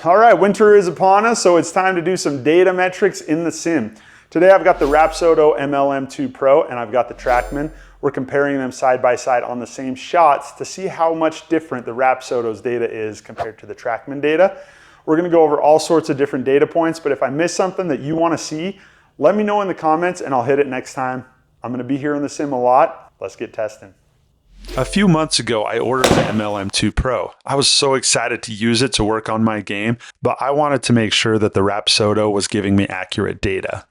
All right, winter is upon us, so it's time to do some data metrics in the sim. Today I've got the Rapsodo MLM2Pro and I've got the Trackman. We're comparing them side by side on the same shots to see how much different the Rapsodo's data is compared to the Trackman data. We're gonna go over all sorts of different data points, but if I miss something that you wanna see, let me know in the comments and I'll hit it next time. I'm gonna be here in the sim a lot. Let's get testing. A few months ago, I ordered the MLM2Pro. I was so excited to use it to work on my game, but I wanted to make sure that the Rapsodo was giving me accurate data.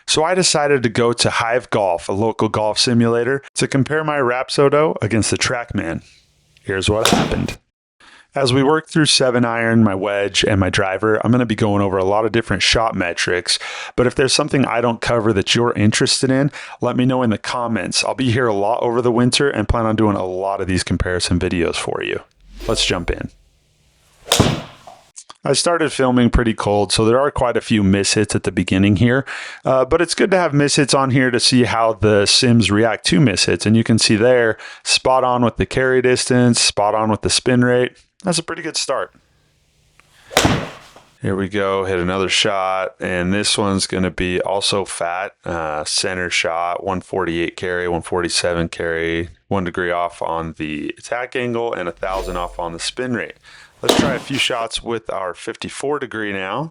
So I decided to go to Hive Golf, a local golf simulator, to compare my Rapsodo against the Trackman. Here's what happened. As we work through 7-iron, my wedge, and my driver, I'm going to be going over a lot of different shot metrics. But if there's something I don't cover that you're interested in, let me know in the comments. I'll be here a lot over the winter and plan on doing a lot of these comparison videos for you. Let's jump in. I started filming pretty cold, so there are quite a few mishits at the beginning here. But it's good to have mishits on here to see how the sims react to mishits. And you can see there, spot on with the carry distance, spot on with the spin rate. That's a pretty good start. Here we go, hit another shot, and this one's going to be also fat. Center shot, 148 carry, 147 carry, 1 degree off on the attack angle, and 1,000 off on the spin rate. Let's try a few shots with our 54 degree now.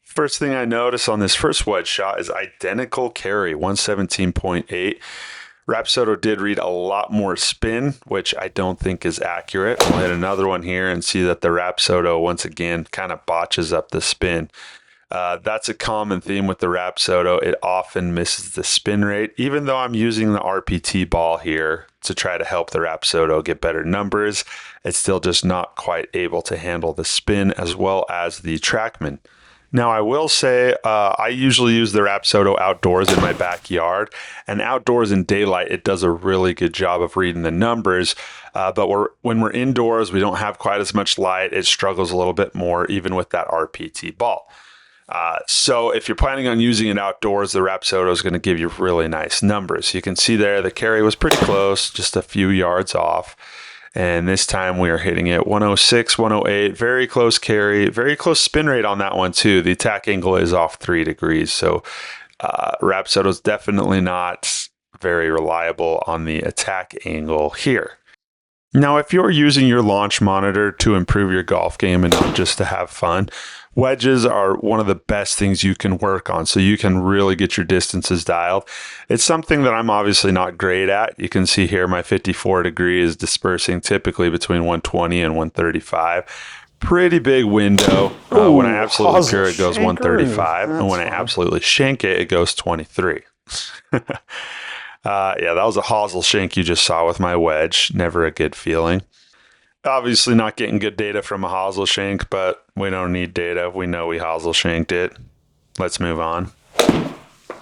First thing I notice on this first wedge shot is identical carry, 117.8. Rapsodo did read a lot more spin, which I don't think is accurate. We'll hit another one here and see that the Rapsodo, once again, kind of botches up the spin. That's a common theme with the Rapsodo. It often misses the spin rate, even though I'm using the RPT ball here to try to help the Rapsodo get better numbers. It's still just not quite able to handle the spin as well as the Trackman. Now, I will say I usually use the Rapsodo outdoors in my backyard, and outdoors in daylight, it does a really good job of reading the numbers. But when we're indoors, we don't have quite as much light. It struggles a little bit more, even with that RPT ball. So if you're planning on using it outdoors, the Rapsodo is going to give you really nice numbers. You can see there the carry was pretty close, just a few yards off. And this time we are hitting it 106, 108, very close carry, very close spin rate on that one too. The attack angle is off 3 degrees. So Rapsodo is definitely not very reliable on the attack angle here. Now, if you're using your launch monitor to improve your golf game and not just to have fun, wedges are one of the best things you can work on, so you can really get your distances dialed. It's something that I'm obviously not great at. You can see here my 54 degree is dispersing typically between 120 and 135. Pretty big window. When I absolutely pure, it goes 135, and when I absolutely shank it, it goes 23. Yeah, that was a hosel shank you just saw with my wedge. Never a good feeling. Obviously not getting good data from a hosel shank, but we don't need data. We know we hosel shanked it. Let's move on.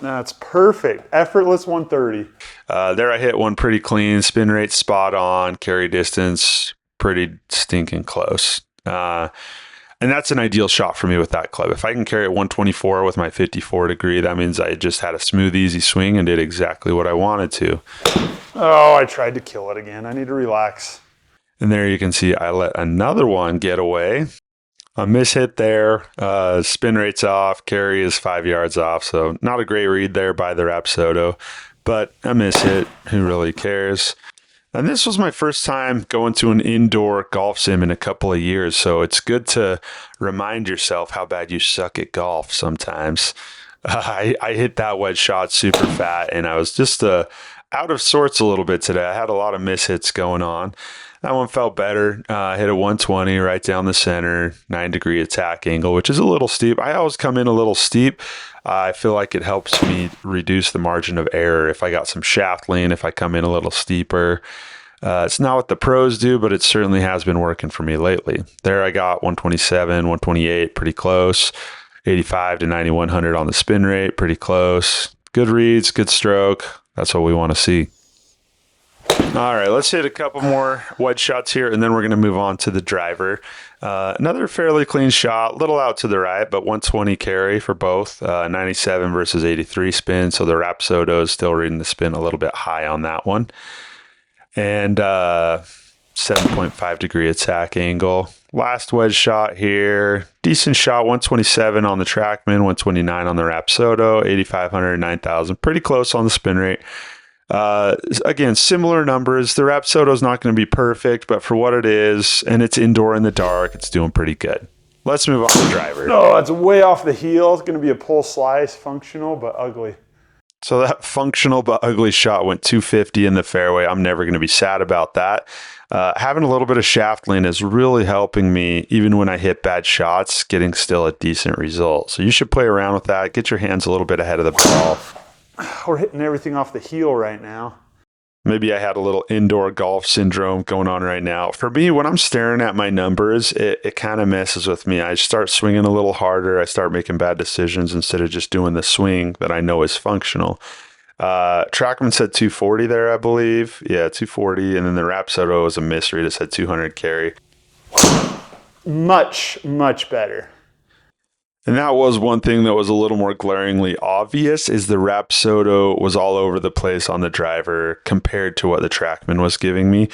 That's perfect. Effortless 130. There I hit one pretty clean. Spin rate spot on. Carry distance pretty stinking close. And that's an ideal shot for me with that club. If I can carry at 124 with my 54 degree, that means I just had a smooth, easy swing and did exactly what I wanted to. Oh, I tried to kill it again. I need to relax. And there you can see I let another one get away. A mishit there. Spin rate's off. Carry is 5 yards off. So not a great read there by the Rapsodo, but a mishit. Who really cares? And this was my first time going to an indoor golf sim in a couple of years, so it's good to remind yourself how bad you suck at golf sometimes. I hit that wedge shot super fat, and I was just out of sorts a little bit today. I had a lot of mishits going on. That one felt better. I hit a 120 right down the center, 9 degree attack angle, which is a little steep. I always come in a little steep. I feel like it helps me reduce the margin of error if I got some shaft lean, if I come in a little steeper. It's not what the pros do, but it certainly has been working for me lately. There I got 127, 128, pretty close. 85 to 9100 on the spin rate, pretty close. Good reads, good stroke. That's what we want to see. All right, let's hit a couple more wedge shots here, and then we're going to move on to the driver. Another fairly clean shot, little out to the right, but 120 carry for both. 97 versus 83 spin, so the Rapsodo is still reading the spin a little bit high on that one. And 7.5 degree attack angle. Last wedge shot here. Decent shot, 127 on the Trackman, 129 on the Rapsodo, 8,500, 9,000. Pretty close on the spin rate. Again, similar numbers. The Rapsodo is not going to be perfect, but for what it is, and it's indoor in the dark, it's doing pretty good. Let's move on to the driver. No, it's way off the heel. It's going to be a pull slice, functional but ugly. So that functional but ugly shot went 250 in the fairway. I'm never going to be sad about that. Having a little bit of shaft lean is really helping me, even when I hit bad shots, getting still a decent result. So you should play around with that. Get your hands a little bit ahead of the ball. We're hitting everything off the heel right now. Maybe I had a little indoor golf syndrome going on right now. For me, when I'm staring at my numbers, it kind of messes with me. I start swinging a little harder. I start making bad decisions instead of just doing the swing that I know is functional. Trackman said 240 there, I believe. Yeah, 240. And then the Rapsodo was a misread. It said 200 carry. Much, much better. And that was one thing that was a little more glaringly obvious, is the Rapsodo was all over the place on the driver compared to what the Trackman was giving me.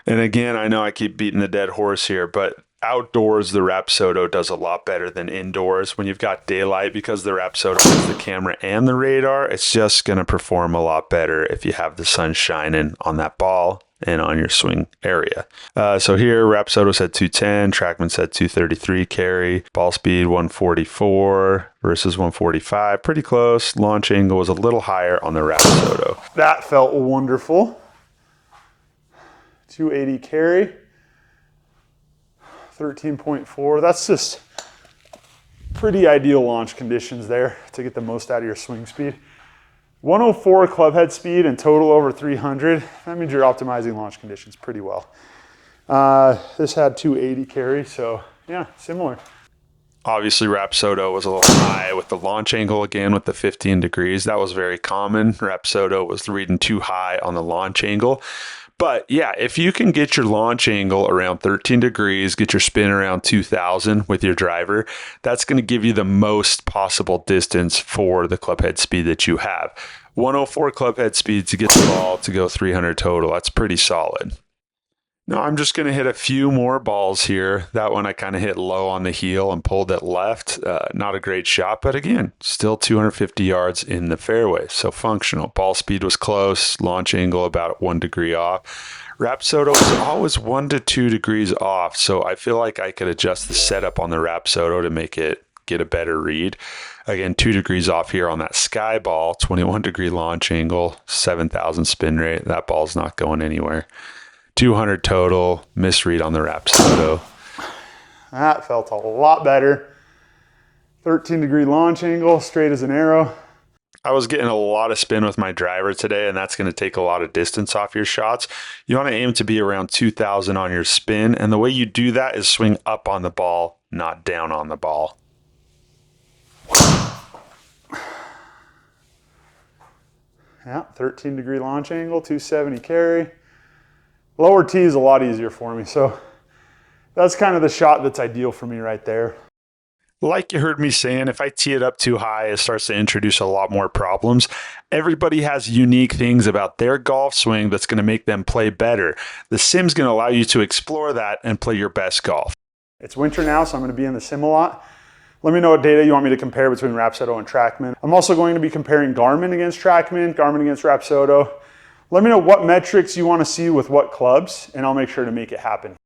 And again, I know I keep beating the dead horse here, but outdoors, the Rapsodo does a lot better than indoors. When you've got daylight, because the Rapsodo has the camera and the radar, it's just going to perform a lot better if you have the sun shining on that ball and on your swing area. So here, Rapsodo said 210, Trackman said 233 carry, ball speed 144 versus 145, pretty close. Launch angle was a little higher on the Rapsodo. That felt wonderful. 280 carry, 13.4. That's just pretty ideal launch conditions there to get the most out of your swing speed. 104 club head speed and total over 300. That means you're optimizing launch conditions pretty well. This had 280 carry, so yeah, similar. Obviously, Rapsodo was a little high with the launch angle again with the 15 degrees. That was very common. Rapsodo was reading too high on the launch angle. But yeah, if you can get your launch angle around 13 degrees, get your spin around 2,000 with your driver, that's going to give you the most possible distance for the club head speed that you have. 104 club head speed to get the ball to go 300 total. That's pretty solid. Now I'm just going to hit a few more balls here. That one I kind of hit low on the heel and pulled it left. Not a great shot, but again, still 250 yards in the fairway. So functional. Ball speed was close. Launch angle about 1 degree off. Rapsodo was always 1 to 2 degrees off. So I feel like I could adjust the setup on the Rapsodo to make it get a better read. Again, 2 degrees off here on that sky ball, 21 degree launch angle, 7,000 spin rate. That ball's not going anywhere. 200 total, misread on the Rapsodo. That felt a lot better. 13 degree launch angle, straight as an arrow. I was getting a lot of spin with my driver today, and that's going to take a lot of distance off your shots. You want to aim to be around 2,000 on your spin, and the way you do that is swing up on the ball, not down on the ball. Yeah, 13 degree launch angle, 270 carry. Lower tee is a lot easier for me, so that's kind of the shot that's ideal for me right there. Like you heard me saying, if I tee it up too high, it starts to introduce a lot more problems. Everybody has unique things about their golf swing that's going to make them play better. The sim's going to allow you to explore that and play your best golf. It's winter now, so I'm going to be in the sim a lot. Let me know what data you want me to compare between Rapsodo and Trackman. I'm also going to be comparing Garmin against Trackman, Garmin against Rapsodo. Let me know what metrics you want to see with what clubs, and I'll make sure to make it happen.